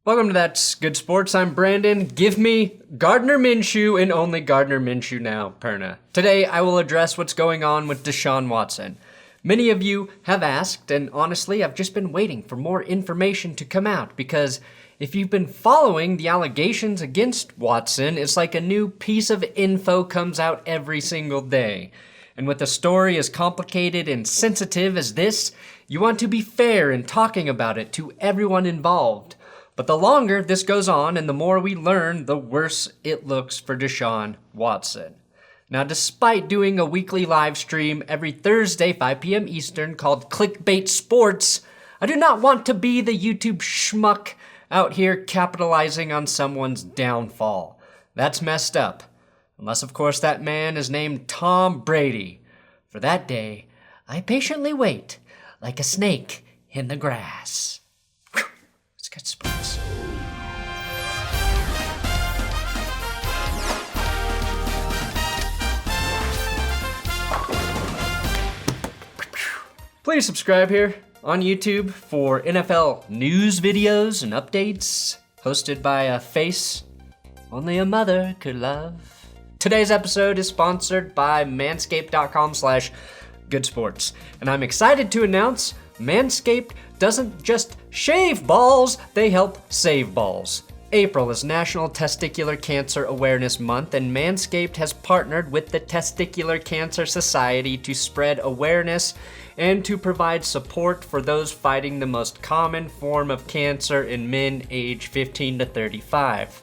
Welcome to That's Good Sports. I'm Brandon. Give me Gardner Minshew and only Gardner Minshew now, Perna. Today, I will address what's going on with Deshaun Watson. Many of you have asked, and honestly, I've just been waiting for more information to come out because if you've been following the allegations against Watson, it's like a new piece of info comes out every single day. And with a story as complicated and sensitive as this, you want to be fair in talking about it to everyone involved. But the longer this goes on and the more we learn, the worse it looks for Deshaun Watson. Now, despite doing a weekly live stream every Thursday, 5 p.m. Eastern, called Clickbait Sports, I do not want to be the YouTube schmuck out here capitalizing on someone's downfall. That's messed up. Unless, of course, that man is named Tom Brady. For that day, I patiently wait like a snake in the grass. Let's get sports. Please subscribe here on YouTube for NFL news videos and updates hosted by a face only a mother could love. Today's episode is sponsored by manscaped.com/goodsports. And I'm excited to announce Manscaped doesn't just shave balls, they help save balls. April is National Testicular Cancer Awareness Month, and Manscaped has partnered with the Testicular Cancer Society to spread awareness and to provide support for those fighting the most common form of cancer in men aged 15 to 35.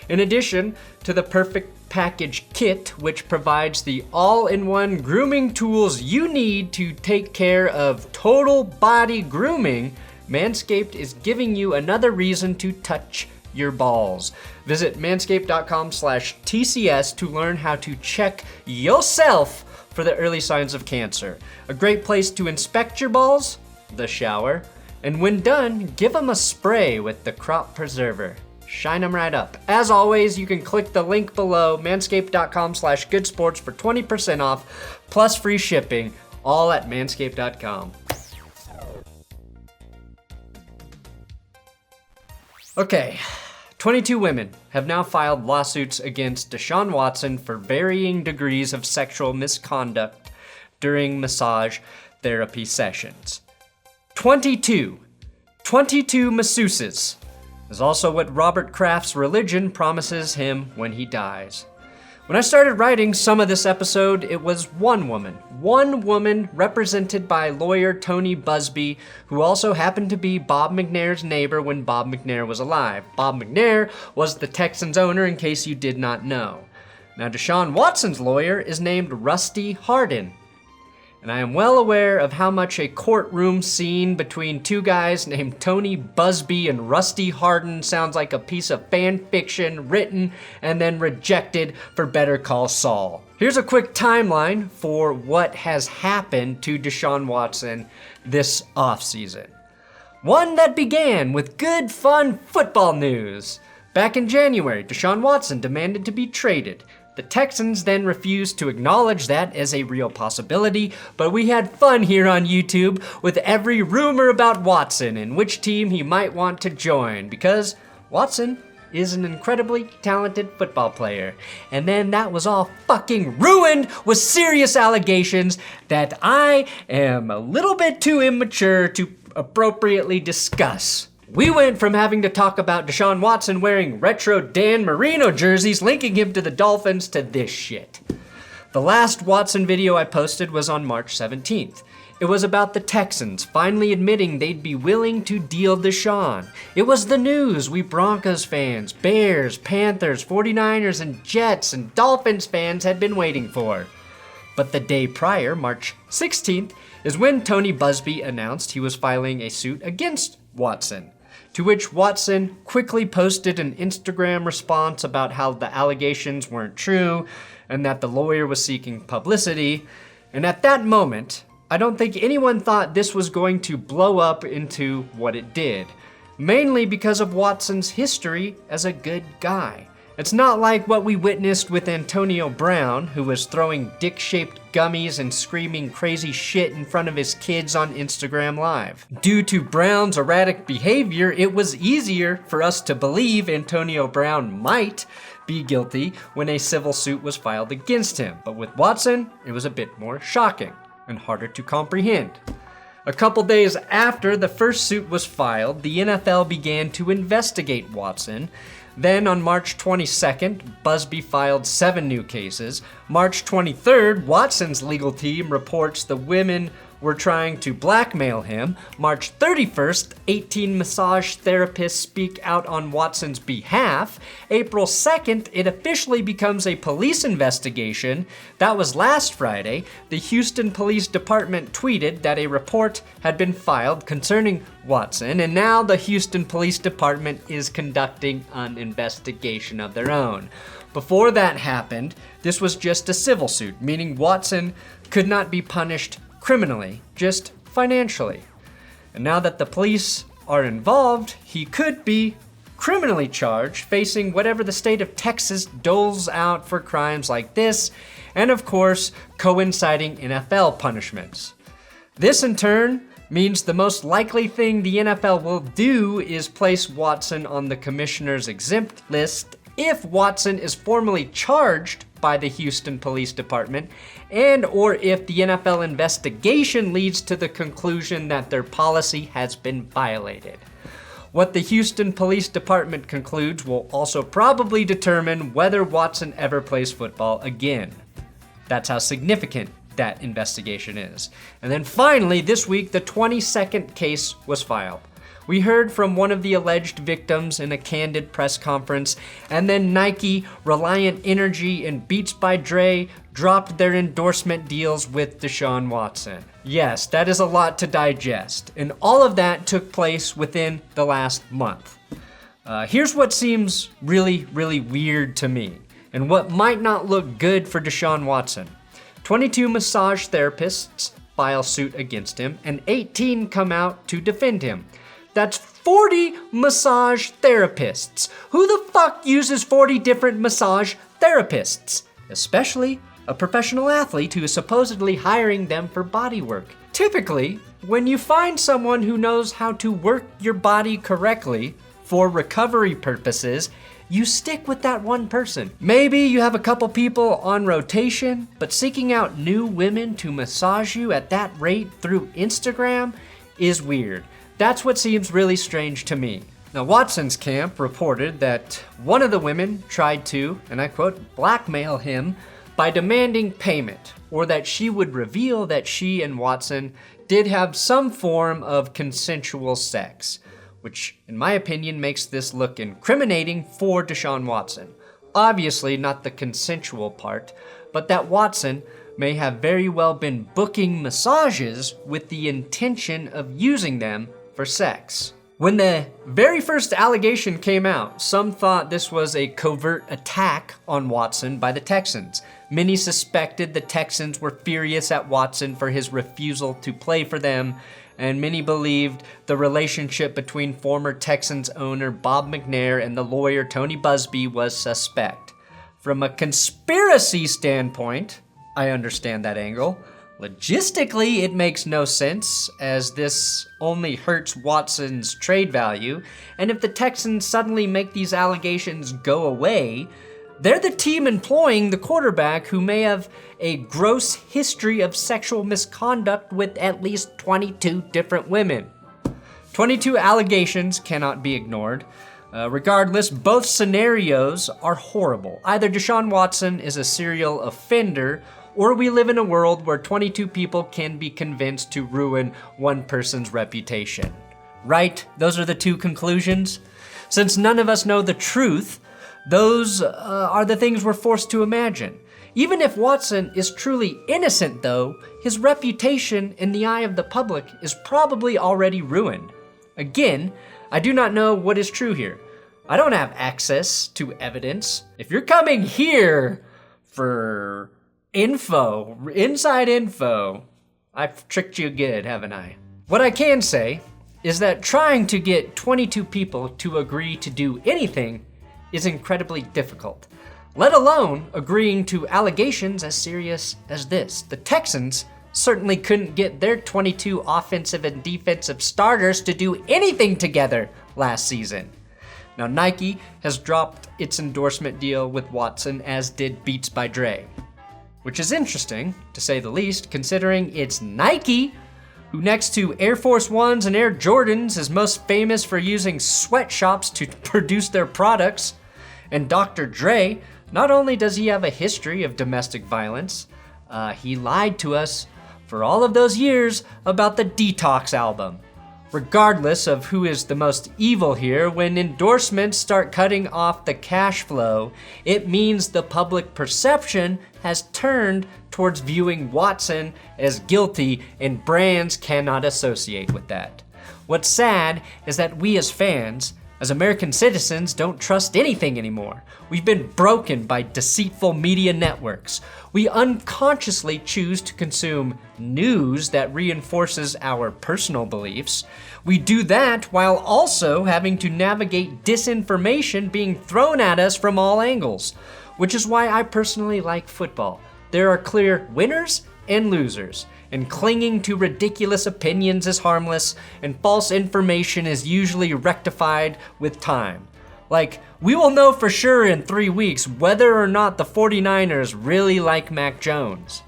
In addition to the Perfect Package Kit, which provides the all-in-one grooming tools you need to take care of total body grooming, Manscaped is giving you another reason to touch your balls. Visit manscaped.com/TCS to learn how to check yourself for the early signs of cancer. A great place to inspect your balls? The shower. And when done, give them a spray with the crop preserver. Shine them right up. As always, you can click the link below, manscaped.com/goodsports for 20% off, plus free shipping, all at manscaped.com. Okay, 22 women have now filed lawsuits against Deshaun Watson for varying degrees of sexual misconduct during massage therapy sessions. 22 masseuses is also what Robert Kraft's religion promises him when he dies. When I started writing some of this episode, it was one woman represented by lawyer Tony Busby, who also happened to be Bob McNair's neighbor when Bob McNair was alive. Bob McNair was the Texans owner, in case you did not know. Now, Deshaun Watson's lawyer is named Rusty Hardin. And I am well aware of how much a courtroom scene between two guys named Tony Busby and Rusty Hardin sounds like a piece of fan fiction written and then rejected for Better Call Saul. Here's a quick timeline for what has happened to Deshaun Watson this offseason. One that began with good, fun football news. Back in January, Deshaun Watson demanded to be traded. The Texans then refused to acknowledge that as a real possibility, but we had fun here on YouTube with every rumor about Watson and which team he might want to join, because Watson is an incredibly talented football player. And then that was all fucking ruined with serious allegations that I am a little bit too immature to appropriately discuss. We went from having to talk about Deshaun Watson wearing retro Dan Marino jerseys linking him to the Dolphins to this shit. The last Watson video I posted was on March 17th. It was about the Texans finally admitting they'd be willing to deal Deshaun. It was the news we Broncos fans, Bears, Panthers, 49ers, and Jets and Dolphins fans had been waiting for. But the day prior, March 16th, is when Tony Busby announced he was filing a suit against Watson. To which Watson quickly posted an Instagram response about how the allegations weren't true and that the lawyer was seeking publicity. And at that moment, I don't think anyone thought this was going to blow up into what it did, mainly because of Watson's history as a good guy. It's not like what we witnessed with Antonio Brown, who was throwing dick-shaped gummies and screaming crazy shit in front of his kids on Instagram Live. Due to Brown's erratic behavior, it was easier for us to believe Antonio Brown might be guilty when a civil suit was filed against him. But with Watson, it was a bit more shocking and harder to comprehend. A couple days after the first suit was filed, the NFL began to investigate Watson. Then on March 22nd, Busby filed 7 new cases. March 23rd, Watson's legal team reports the women were trying to blackmail him. March 31st, 18 massage therapists speak out on Watson's behalf. April 2nd, it officially becomes a police investigation. That was last Friday. The Houston Police Department tweeted that a report had been filed concerning Watson, and now the Houston Police Department is conducting an investigation of their own. Before that happened, this was just a civil suit, meaning Watson could not be punished criminally, just financially. And now that the police are involved, he could be criminally charged, facing whatever the state of Texas doles out for crimes like this, and of course, coinciding NFL punishments. This in turn means the most likely thing the NFL will do is place Watson on the commissioner's exempt list if Watson is formally charged by the Houston Police Department, and or if the NFL investigation leads to the conclusion that their policy has been violated. What the Houston Police Department concludes will also probably determine whether Watson ever plays football again. That's how significant that investigation is. And then finally, this week, the 22nd case was filed. We heard from one of the alleged victims in a candid press conference, and then Nike, Reliant Energy, and Beats by Dre dropped their endorsement deals with Deshaun Watson. Yes, that is a lot to digest, and all of that took place within the last month. Here's what seems really, really weird to me, and what might not look good for Deshaun Watson. 22 massage therapists file suit against him, and 18 come out to defend him. That's 40 massage therapists. Who the fuck uses 40 different massage therapists? Especially a professional athlete who is supposedly hiring them for body work. Typically, when you find someone who knows how to work your body correctly for recovery purposes, you stick with that one person. Maybe you have a couple people on rotation, but seeking out new women to massage you at that rate through Instagram is weird. That's what seems really strange to me. Now, Watson's camp reported that one of the women tried to, and I quote, blackmail him by demanding payment, or that she would reveal that she and Watson did have some form of consensual sex, which in my opinion makes this look incriminating for Deshaun Watson. Obviously not the consensual part, but that Watson may have very well been booking massages with the intention of using them for sex. When the very first allegation came out, some thought this was a covert attack on Watson by the Texans. Many suspected the Texans were furious at Watson for his refusal to play for them, and many believed the relationship between former Texans owner Bob McNair and the lawyer Tony Busby was suspect. From a conspiracy standpoint, I understand that angle. Logistically, it makes no sense, as this only hurts Watson's trade value, and if the Texans suddenly make these allegations go away, they're the team employing the quarterback who may have a gross history of sexual misconduct with at least 22 different women. 22 allegations cannot be ignored. Regardless, both scenarios are horrible. Either Deshaun Watson is a serial offender, or we live in a world where 22 people can be convinced to ruin one person's reputation. Right? Those are the two conclusions. Since none of us know the truth, those are the things we're forced to imagine. Even if Watson is truly innocent, though, his reputation in the eye of the public is probably already ruined. Again, I do not know what is true here. I don't have access to evidence. If you're coming here for inside info, I've tricked you good, haven't I? What I can say is that trying to get 22 people to agree to do anything is incredibly difficult, let alone agreeing to allegations as serious as this. The Texans certainly couldn't get their 22 offensive and defensive starters to do anything together last season. Now, Nike has dropped its endorsement deal with Watson, as did Beats by Dre, which is interesting, to say the least, considering it's Nike who, next to Air Force Ones and Air Jordans, is most famous for using sweatshops to produce their products. And Dr. Dre, not only does he have a history of domestic violence, he lied to us for all of those years about the Detox album. Regardless of who is the most evil here, when endorsements start cutting off the cash flow, it means the public perception has turned towards viewing Watson as guilty, and brands cannot associate with that. What's sad is that we as fans, as American citizens, don't trust anything anymore. We've been broken by deceitful media networks. We unconsciously choose to consume news that reinforces our personal beliefs. We do that while also having to navigate disinformation being thrown at us from all angles, which is why I personally like football. There are clear winners and losers, and clinging to ridiculous opinions is harmless, and false information is usually rectified with time. Like, we will know for sure in 3 weeks whether or not the 49ers really like Mac Jones.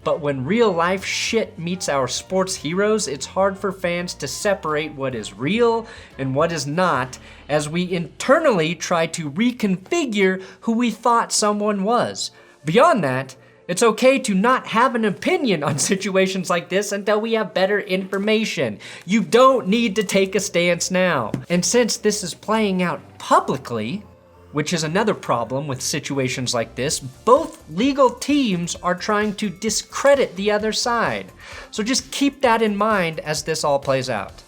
But when real life shit meets our sports heroes, it's hard for fans to separate what is real and what is not, as we internally try to reconfigure who we thought someone was. Beyond that, it's okay to not have an opinion on situations like this until we have better information. You don't need to take a stance now. And since this is playing out publicly, which is another problem with situations like this, both legal teams are trying to discredit the other side. So just keep that in mind as this all plays out.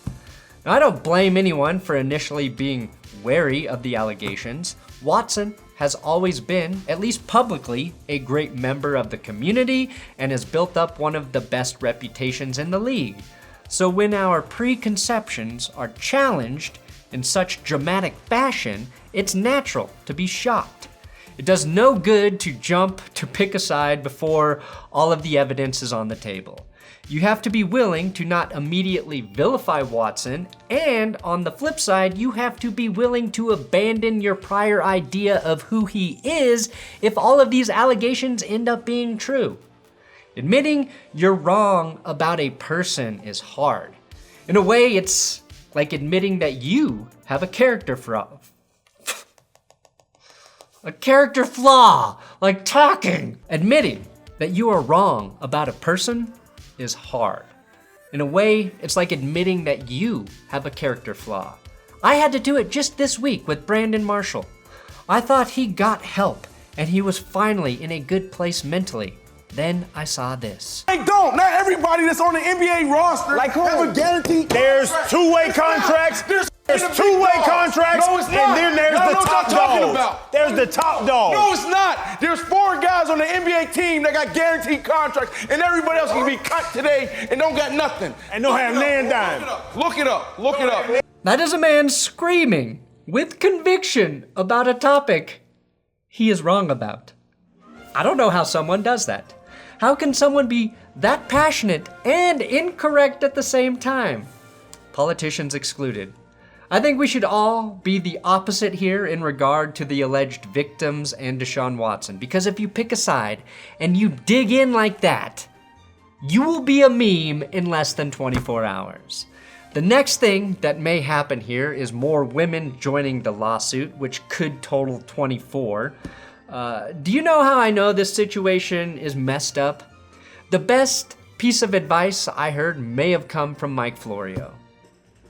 Now, I don't blame anyone for initially being wary of the allegations. Watson has always been, at least publicly, a great member of the community and has built up one of the best reputations in the league. So when our preconceptions are challenged in such dramatic fashion, it's natural to be shocked. It does no good to jump to pick a side before all of the evidence is on the table. You have to be willing to not immediately vilify Watson, and on the flip side, you have to be willing to abandon your prior idea of who he is if all of these allegations end up being true. Admitting you're wrong about a person is hard. In a way, it's like admitting that you have a character flaw. A character flaw, like talking. Admitting that you are wrong about a person is hard. In a way, it's like admitting that you have a character flaw. I had to do it just this week with Brandon Marshall. I thought he got help and he was finally in a good place mentally. Then I saw this. They don't. Not everybody that's on the NBA roster have a guaranteed. There's two-way contracts. There's two-way contracts, no, it's not. and then there's the top dogs. About. There's the top dogs. No, it's not. There's 4 guys on the NBA team that got guaranteed contracts, and everybody else can be cut today and don't got nothing. And don't have nan dime. Look it up. Look it up. That is a man screaming with conviction about a topic he is wrong about. I don't know how someone does that. How can someone be that passionate and incorrect at the same time? Politicians excluded. I think we should all be the opposite here in regard to the alleged victims and Deshaun Watson, because if you pick a side and you dig in like that, you will be a meme in less than 24 hours. The next thing that may happen here is more women joining the lawsuit, which could total 24. Do you know how I know this situation is messed up? The best piece of advice I heard may have come from Mike Florio.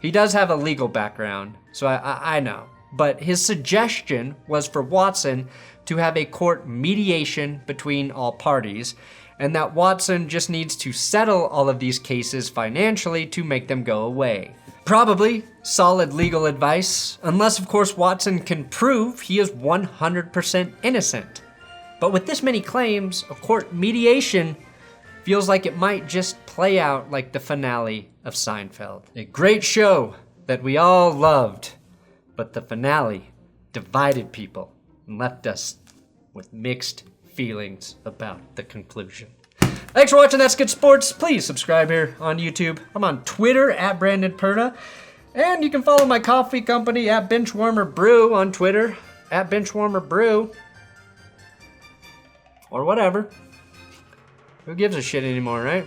He does have a legal background, so I know. But his suggestion was for Watson to have a court mediation between all parties, and that Watson just needs to settle all of these cases financially to make them go away. Probably solid legal advice, unless of course Watson can prove he is 100% innocent. But with this many claims, a court mediation feels like it might just play out like the finale of Seinfeld. A great show that we all loved, but the finale divided people and left us with mixed feelings about the conclusion. Thanks for watching That's Good Sports. Please subscribe here on YouTube. I'm on Twitter at Brandon Perna. And you can follow my coffee company at Benchwarmer Brew on Twitter, at Benchwarmer Brew. Or whatever. Who gives a shit anymore, right?